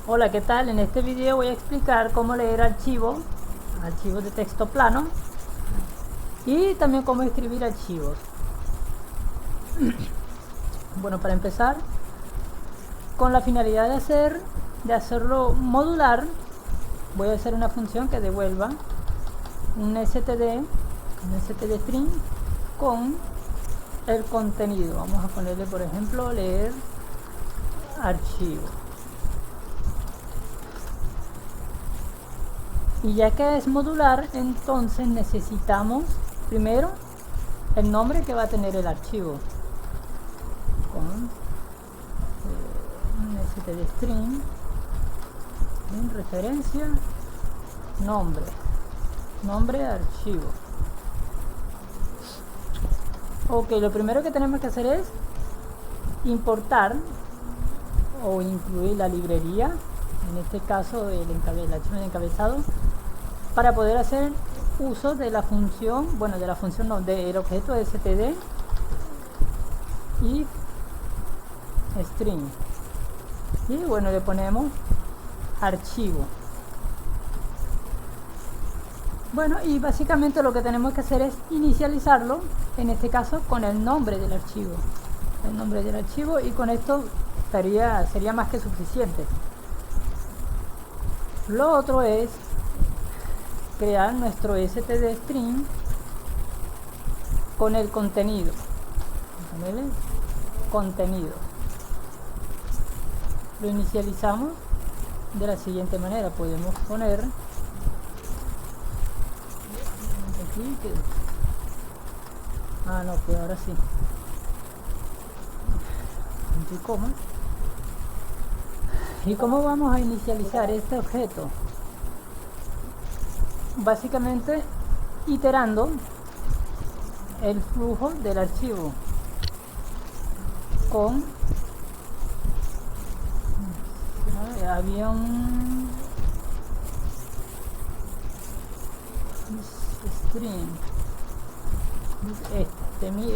Hola, ¿qué tal? En este video voy a explicar cómo leer archivos de texto plano y también cómo escribir archivos. Bueno, para empezar, con la finalidad de hacerlo modular, voy a hacer una función que devuelva un std string con el contenido. Vamos a ponerle, por ejemplo, leer archivo. Y ya que es modular, entonces necesitamos primero el nombre que va a tener el archivo con un stdstring en referencia nombre archivo. Ok, lo primero que tenemos que hacer es importar o incluir la librería, en este caso el archivo de encabezado, para poder hacer uso de la función, del objeto std y string. Y bueno, le ponemos archivo. Bueno, y básicamente lo que tenemos que hacer es inicializarlo, en este caso con el nombre del archivo. Y con esto sería más que suficiente. Lo otro es crear nuestro stdstring con el contenido. Lo inicializamos de la siguiente manera. Podemos poner aquí no, pues ahora sí. ¿Y cómo vamos a inicializar este objeto? Básicamente iterando el flujo del archivo con había un string,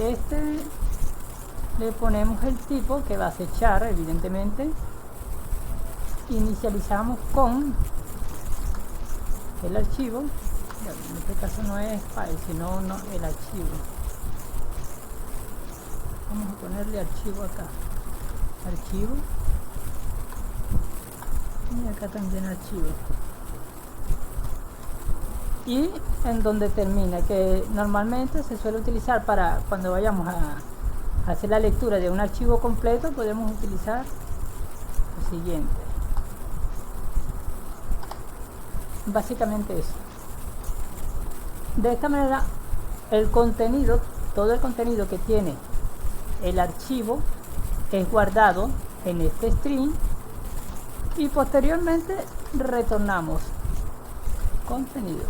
este le ponemos el tipo que va a acechar, evidentemente. Inicializamos con el archivo, en este caso no es file sino el archivo. Vamos a ponerle archivo acá, archivo, y acá también archivo, y en donde termina, que normalmente se suele utilizar para cuando vayamos a hacer la lectura de un archivo completo. Podemos utilizar lo siguiente, básicamente eso. De esta manera todo el contenido que tiene el archivo es guardado en este string y posteriormente retornamos contenido.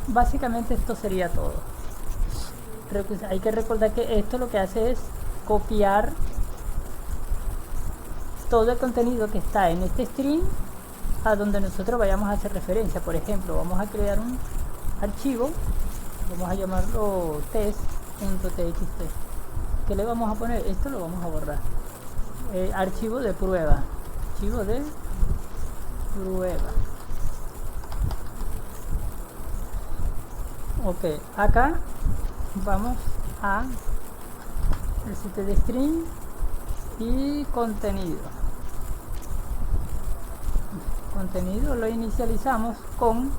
Básicamente esto sería todo. Hay que recordar que esto lo que hace es copiar todo el contenido que está en este string a donde nosotros vayamos a hacer referencia. Por ejemplo, vamos a crear un archivo, vamos a llamarlo test.txt. ¿Qué le vamos a poner? Esto lo vamos a borrar. Archivo de prueba. Ok, acá vamos a el stdstring y contenido lo inicializamos con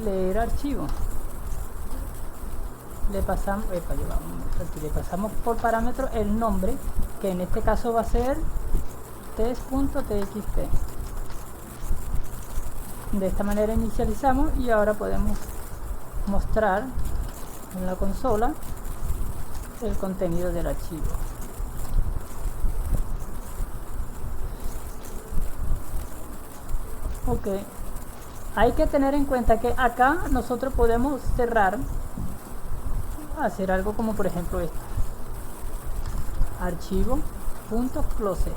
leer archivo. Le pasamos por parámetro el nombre, que en este caso va a ser test.txt. De esta manera inicializamos y ahora podemos mostrar en la consola el contenido del archivo. Ok, hay que tener en cuenta que acá nosotros podemos cerrar, hacer algo como por ejemplo esto, archivo.close.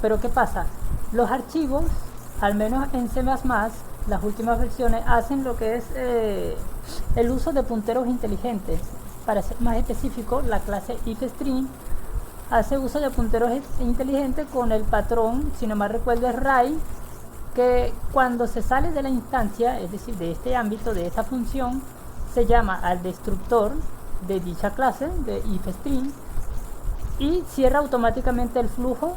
Pero ¿qué pasa? Los archivos, al menos en C++, las últimas versiones hacen lo que es el uso de punteros inteligentes. Para ser más específico, la clase ifstring hace uso de punteros inteligentes con el patrón, si no mal recuerdo es array, que cuando se sale de la instancia, es decir, de este ámbito, de esta función, se llama al destructor de dicha clase de ifstring y cierra automáticamente el flujo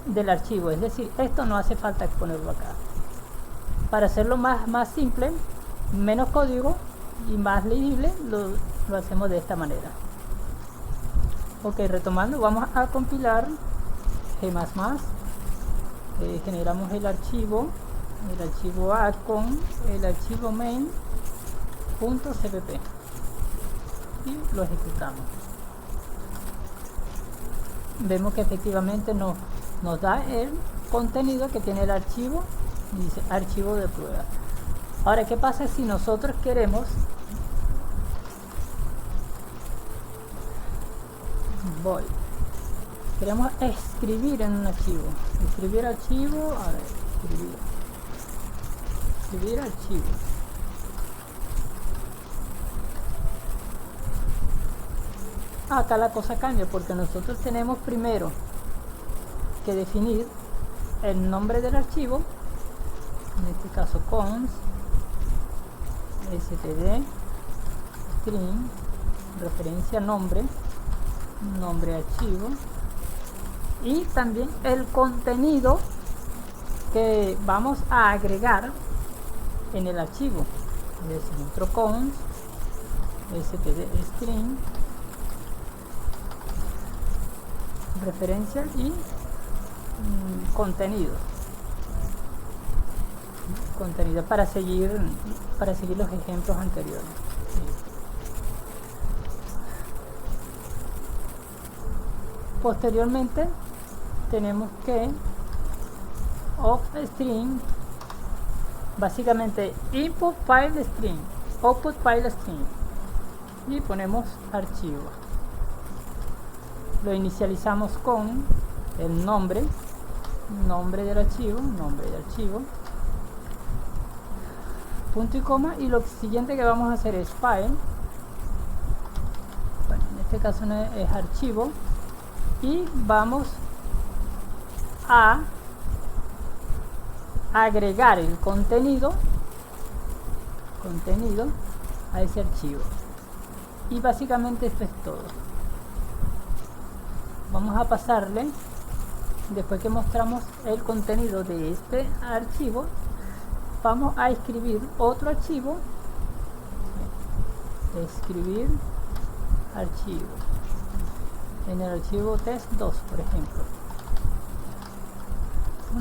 del archivo. Es decir, esto no hace falta exponerlo acá. Para hacerlo más simple, menos código y más legible, lo hacemos de esta manera. Ok, retomando, vamos a compilar G++, generamos el archivo A con el archivo main.cpp y lo ejecutamos. Vemos que efectivamente nos da el contenido que tiene el archivo, dice archivo de prueba. Ahora, ¿qué pasa si nosotros queremos escribir en un archivo? Escribir archivo, a ver, escribir archivo. Acá la cosa cambia porque nosotros tenemos primero que definir el nombre del archivo, en este caso const std string referencia nombre archivo, y también el contenido que vamos a agregar en el archivo, es decir, nuestro const std string referencia y contenido para seguir los ejemplos anteriores. Posteriormente tenemos que offString, básicamente input file string, output file string, y ponemos archivo. Lo inicializamos con el nombre del archivo, punto y coma, y lo siguiente que vamos a hacer es file, bueno, en este caso no es archivo, y vamos a agregar el contenido a ese archivo, y básicamente esto es todo. Vamos a pasarle, después que mostramos el contenido de este archivo, vamos a escribir otro archivo, escribir archivo, en el archivo test2, por ejemplo,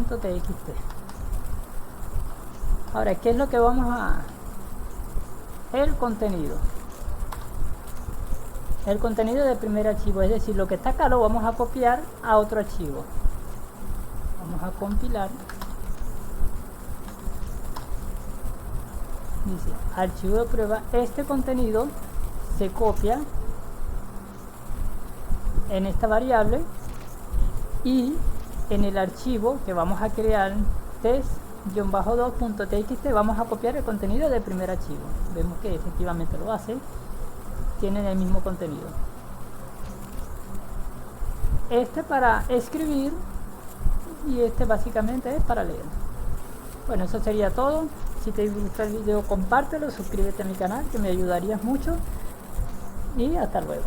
.txt. Ahora, ¿qué es lo que vamos a...? El contenido del primer archivo, es decir, lo que está acá lo vamos a copiar a otro archivo. Vamos a compilar. Dice, archivo de prueba, este contenido se copia en esta variable y en el archivo que vamos a crear, test-2.txt, vamos a copiar el contenido del primer archivo. Vemos que efectivamente lo hace, tienen el mismo contenido. Este para escribir y este básicamente es para leer. Bueno, eso sería todo. Si te gustó el video, compártelo, suscríbete a mi canal, que me ayudarías mucho, y hasta luego.